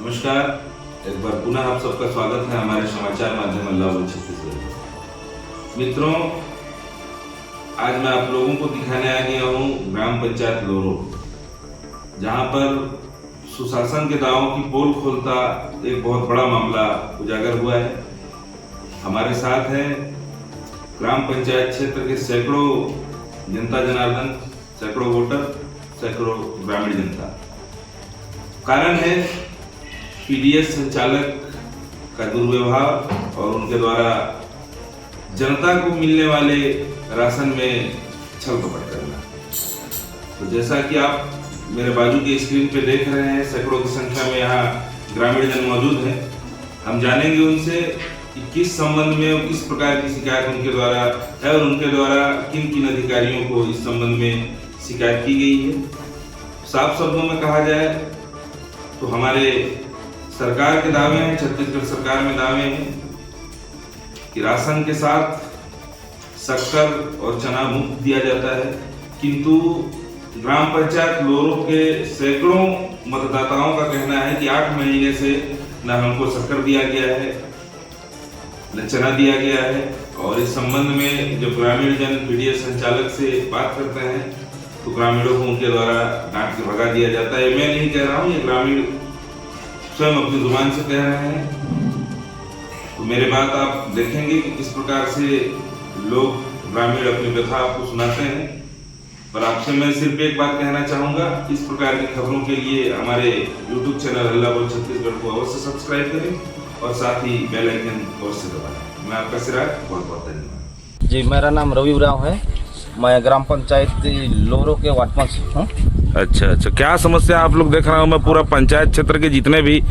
नमस्कार, एक बार पुनः आप सबका स्वागत है हमारे समाचार माध्यम अल्लाह छत्तीसगढ़। मित्रों, आज मैं आप लोगों को दिखाने आ गया हूँ ग्राम पंचायत लोरो, जहाँ पर सुशासन के दावों की पोल खोलता एक बहुत बड़ा मामला उजागर हुआ है। हमारे साथ है ग्राम पंचायत क्षेत्र के सैकड़ों जनता जनार्दन, सैकड़ों वोटर, सैकड़ों ग्रामीण जनता। कारण है पीडीएस संचालक का दुर्व्यवहार और उनके द्वारा जनता को मिलने वाले राशन में छल कपट करना। तो जैसा कि आप मेरे बाजू की स्क्रीन पे देख रहे हैं, सैकड़ों की संख्या में यहाँ ग्रामीण जन मौजूद हैं। हम जानेंगे उनसे कि किस संबंध में और किस प्रकार की शिकायत उनके द्वारा है और उनके द्वारा किन किन अधिकारियों को इस संबंध में शिकायत की गई है। साफ शब्दों में कहा जाए तो हमारे सरकार के दावे हैं, छत्तीसगढ़ सरकार में दावे हैं कि राशन के साथ शक्कर और चना मुफ्त दिया जाता है, किंतु ग्राम पंचायत लोरो के सैकड़ों मतदाताओं का कहना है कि 8 महीने से न हमको शक्कर दिया गया है, न चना दिया गया है। और इस संबंध में जब ग्रामीण जन पीडीएस संचालक से बात करते हैं तो ग्रामीणों को उनके द्वारा डांट के भगा दिया जाता है। मैं नहीं कह रहा हूँ, ये ग्रामीण स्वयं अपनी जुबान से कह रहे हैं। तो मेरे बात आप देखेंगे कि किस प्रकार से लोग ग्रामीण अपनी व्यथा आपको सुनाते हैं। पर आपसे मैं सिर्फ एक बात कहना चाहूँगा, इस प्रकार की खबरों के लिए हमारे YouTube चैनल अल्लाह बोल छत्तीसगढ़ को अवश्य सब्सक्राइब करें और साथ ही बेल आइकन अवश्य दबाएं। मैं आपका सिराज, बहुत बहुत धन्यवाद। जी, मेरा नाम रवि उरांव है। मैं ग्राम पंचायत लोरो के वार्ड पंच हूँ। अच्छा, क्या समस्या आप लोग देख रहा हूँ मैं, पूरा पंचायत क्षेत्र के जितने भी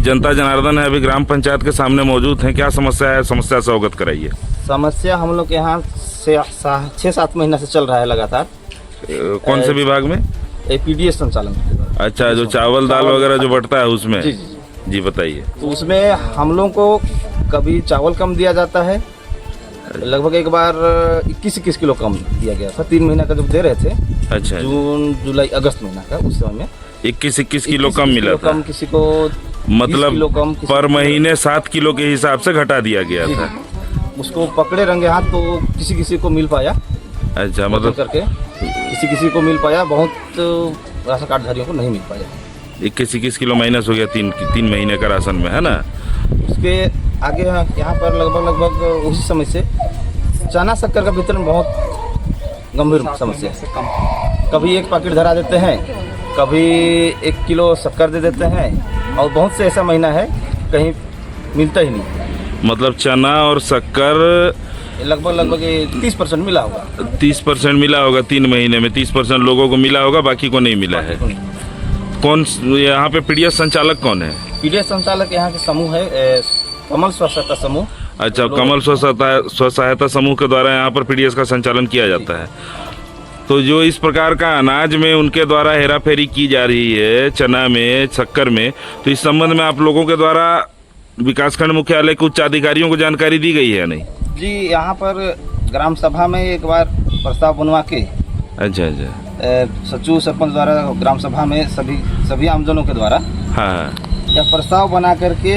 जनता जनार्दन है अभी ग्राम पंचायत के सामने मौजूद हैं। क्या समस्या है, समस्या से अवगत कराइए। समस्या हम लोग के यहाँ से 6-7 महीना से चल रहा है लगातार। कौन से विभाग में? पीडीएस संचालन। अच्छा, जो चावल दाल वगैरह जो बढ़ता है उसमें। जी बताइए। तो उसमें हम लोग को कभी चावल कम दिया जाता है, लगभग एक बार 21 किलो कम दिया गया था। 3 महीना का जब दे रहे थे, अच्छा, जून जुलाई अगस्त महीना का, उस समय में 21 किलो कम मिला था। किसी को मतलब कम, पर महीने 7 किलो के हिसाब से घटा दिया गया था। उसको पकड़े रंगे हाथ तो किसी को मिल पाया। अच्छा, मतलब करके किसी को मिल पाया, बहुत राशन कार्डधारियों को नहीं मिल पाया। 21 किलो माइनस हो गया 3 महीने का राशन में, है ना। उसके आगे यहाँ पर लगभग उसी समय से चना शक्कर का वितरण बहुत गंभीर समस्या है। कभी 1 पैकेट धरा देते हैं, कभी 1 किलो शक्कर दे देते हैं, और बहुत से ऐसा महीना है कहीं मिलता ही नहीं। मतलब चना और शक्कर लगभग 30% मिला होगा। 30% मिला होगा 3 महीने में। 30% लोगों को मिला होगा, बाकी को नहीं मिला है। कौन यहाँ पे पीडीएस संचालक कौन है? पीडीएस संचालक यहाँ के समूह है, कमल स्व सहायता समूह। अच्छा, कमल स्व सहायता समूह के द्वारा यहाँ पर पीडीएस का संचालन किया जाता है। तो जो इस प्रकार का अनाज में उनके द्वारा हेराफेरी की जा रही है, चना में, शक्कर में, तो इस संबंध में आप लोगों के द्वारा विकासखंड मुख्यालय के उच्च अधिकारियों को जानकारी दी गई है नहीं? जी, यहाँ पर ग्राम सभा में एक बार प्रस्ताव बनवा के, अच्छा, सचिव सरपंच द्वारा ग्राम सभा में सभी आमजनों के द्वारा हाँ, यह प्रस्ताव बना करके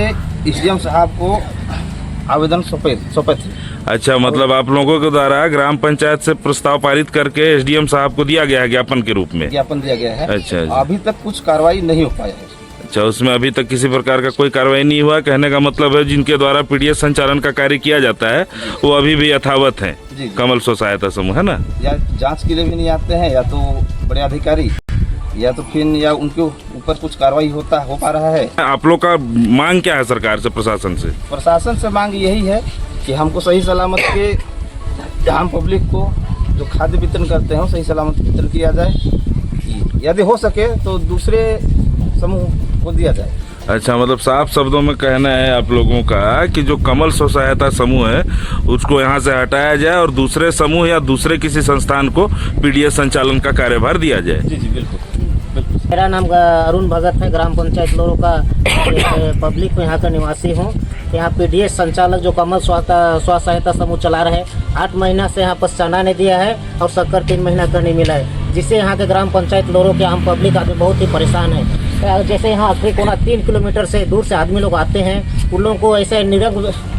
एसडीएम साहब को आवेदन सौंपे थे। अच्छा, मतलब आप लोगों के द्वारा ग्राम पंचायत से प्रस्ताव पारित करके एसडीएम साहब को दिया गया है ज्ञापन के रूप में? ज्ञापन दिया गया है। अच्छा, अभी तक कुछ कार्रवाई नहीं हो पाया है। अच्छा, उसमें अभी तक किसी प्रकार का कोई कार्रवाई नहीं हुआ। कहने का मतलब है जिनके द्वारा पीडीएस संचालन का कार्य किया जाता है वो अभी भी यथावत हैं। कमल स्व सहायता समूह, है ना। या जांच के लिए भी नहीं आते हैं, या तो बड़े अधिकारी, या तो फिर या उनके ऊपर कुछ कार्रवाई हो पा रहा है। आप लोग का मांग क्या है सरकार से, प्रशासन से? प्रशासन से मांग यही है कि हमको सही सलामत के आम पब्लिक को जो खाद्य वितरण करते हैं सही सलामत वितरण किया जाए। यदि हो सके तो दूसरे समूह को दिया जाए। अच्छा, मतलब साफ शब्दों में कहना है आप लोगों का कि जो कमल स्व सहायता समूह है उसको यहाँ से हटाया जाए और दूसरे समूह या दूसरे किसी संस्थान को पीडीएस संचालन का कार्यभार दिया जाए। जी बिल्कुल। मेरा नाम अरुण भगत है, ग्राम पंचायत लोरो का पब्लिक में यहाँ का निवासी हूँ। यहाँ पीडीएस संचालक जो कमल स्व सहायता समूह चला रहे, 8 महीना से यहाँ पर चना नहीं दिया है और शक्कर 3 महीना का नहीं मिला है, जिससे यहाँ के ग्राम पंचायत लोरो के आम पब्लिक आदमी बहुत ही परेशान है। जैसे यहाँ कोना 3 किलोमीटर से दूर से आदमी लोग आते हैं, उन लोगों को ऐसे निरंक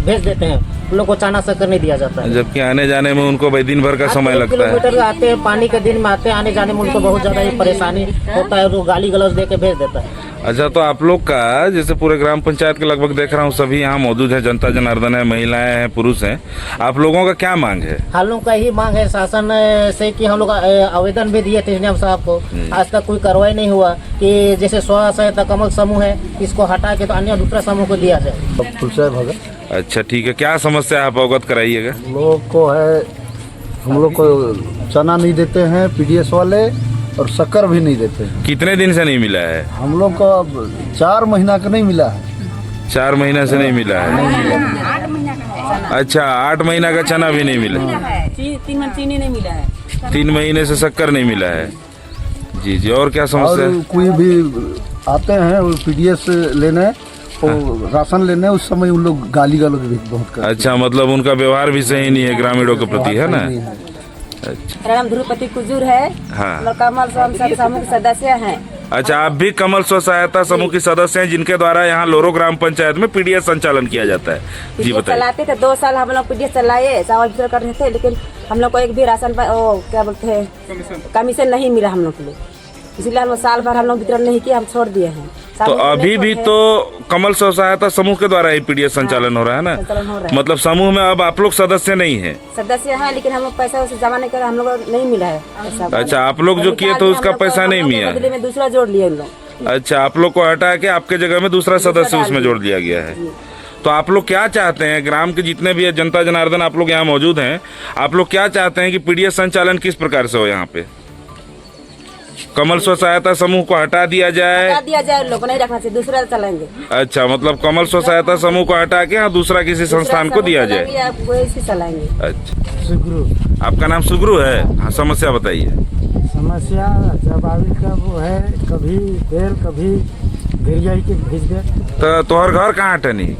भेज देते हैं, उन लोगों को चना शक्कर नहीं दिया जाता है। जबकि आने जाने में उनको भाई दिन भर का समय लगता है। किलोमीटर आते हैं, पानी के दिन में आते हैं, आने जाने में उनको बहुत ज़्यादा ही परेशानी होता है, वो गाली गलौज दे के भेज देता है। अच्छा, तो आप लोग का जैसे पूरे ग्राम पंचायत के लगभग देख रहा हूँ सभी यहाँ मौजूद है, जनता जनार्दन है, महिलाएं हैं, पुरुष हैं, आप लोगों का क्या मांग है? हम लोग का यही मांग है शासन से कि हम लोग आवेदन भी दिए थे निजाम साहब को, आज तक कोई कार्रवाई नहीं हुआ कि जैसे स्व सहायता कमल समूह है इसको हटा के तो अन्य दूसरा समूह को दिया जाए। तुलसी भगत अच्छा ठीक है, क्या समस्या आप अवगत कराइएगा? लोग को है, हम लोग को चना नहीं देते हैं पीडीएस वाले और शक्कर भी नहीं देते हैं। कितने दिन से नहीं मिला है? हम लोग को अब 4 महीना का नहीं मिला है। 4 महीना से नहीं मिला है? अच्छा, 8 महीना का चना भी नहीं मिला है? 3 चीनी नहीं मिला है। 3 महीने से शक्कर नहीं मिला है। जी जी, और क्या समस्या और है? कोई भी आते हैं वो पीडीएस लेने और राशन लेने, उस समय उन लोग गाली गलौज भी बहुत करते हैं। अच्छा, मतलब उनका व्यवहार भी सही नहीं है ग्रामीणों के प्रति, है ना? अच्छा मेरा नाम ध्रुपति कुजूर है। हाँ। और कमल समूह के सदस्य हैं। अच्छा, आप भी कमल स्व सहायता समूह की सदस्य हैं जिनके द्वारा यहाँ लोरो ग्राम पंचायत में पीडीएस संचालन किया जाता है। जी पीडीएस बताइए। चलाते थे, 2 साल हम लोग पीडीएस चलाए, चावल वितरण कर रहे थे, लेकिन हम लोग को एक भी राशन क्या बोलते हैं कमीशन नहीं मिला हम लोग के लिए, इसलिए हम साल भर हम लोग वितरण नहीं किया, हम छोड़ दिए हैं। तो अभी भी तो कमल स्व सहायता समूह के द्वारा ही पीडीएस संचालन हो रहा है ना? संचालन हो रहा है। मतलब समूह में अब आप लोग सदस्य नहीं है? सदस्य हैं, लेकिन हम लोग पैसा उसे जमा नहीं कर, हम लोग नहीं मिला है पैसा। अच्छा, आप लोग जो किए तो उसका पैसा नहीं मिला? बदले में दूसरा जोड़ लिए उन लोग। अच्छा, आप लोग को हटा के आपके जगह में दूसरा सदस्य उसमें जोड़ दिया गया है। तो आप लोग क्या चाहते हैं, ग्राम के जितने भी जनता जनार्दन आप लोग यहाँ मौजूद हैं, आप लोग क्या चाहते हैं कि पीडीएस संचालन किस प्रकार से हो यहाँ पे? कमल स्व सहायता समूह को हटा दिया जाए? हटा दिया जाए, लोग नहीं रखना चाहिए, दूसरा चलाएंगे। अच्छा, मतलब कमल स्व सहायता समूह को हटा के यहाँ दूसरा किसी संस्थान को दिया जाए? वैसे चलाएंगे। अच्छा, सुग्रू आपका नाम सुग्रू है? हाँ, समस्या बताइए। समस्या जवाबी का वो है, कभी देर कभी गिरियाई के भेज दे तो तोहर घर कहाँ टनी?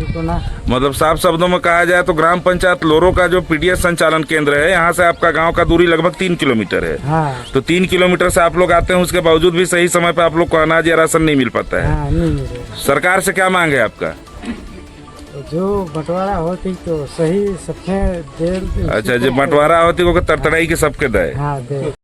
को ना। मतलब साफ शब्दों में कहा जाए तो ग्राम पंचायत लोरो का जो पीडीएस संचालन केंद्र है, यहाँ से आपका गांव का दूरी लगभग 3 किलोमीटर है। हाँ तो 3 किलोमीटर से आप लोग आते हैं, उसके बावजूद भी सही समय पे आप लोग को अनाज या राशन नहीं मिल पाता है। हाँ नहीं मिले, सरकार से क्या मांग है आपका? तो जो बंटवारा होती तो सही सबके देर। अच्छा, जो बंटवारा होती वो तड़तड़ाई के सबके दे। हाँ दे।